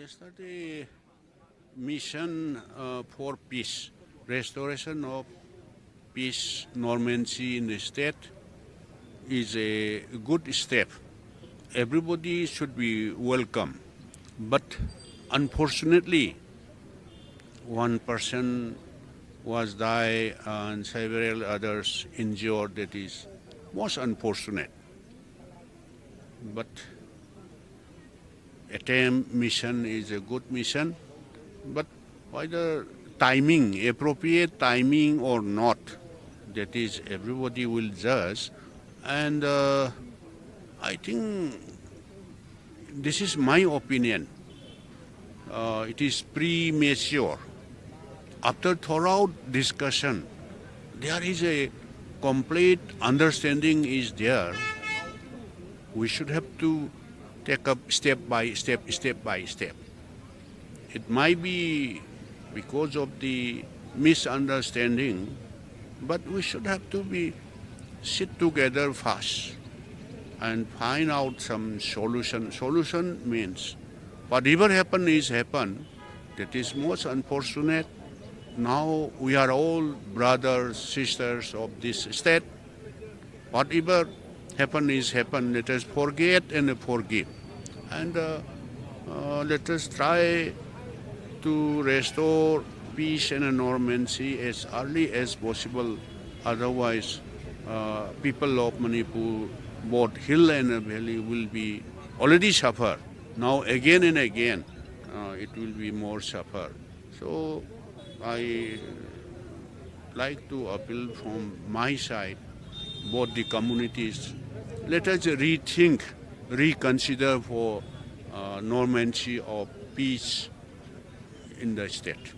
Yesterday, mission for peace, restoration of peace, normalcy in the state is a good step. Everybody should be welcome. But unfortunately, one person was died and several others injured. That is most unfortunate. But attempt mission is a good mission. But whether timing, appropriate timing or not, that is everybody will judge. And I think this is my opinion. It is premature. After thorough discussion, there is a complete understanding is there. We should have to take up step by step. It might be because of the misunderstanding, but we should have to be sit together first and find out some solution. Solution means whatever happened is happened. That is most unfortunate. Now we are all brothers, sisters of this state. Whatever happened is happened. Let us forget and forgive. And let us try to restore peace and normalcy as early as possible. Otherwise, people of Manipur, both hill and valley, will be already suffer. Now again and again, it will be more suffer. So I like to appeal from my side, both the communities. Let us rethink, reconsider for normalcy of peace in the state.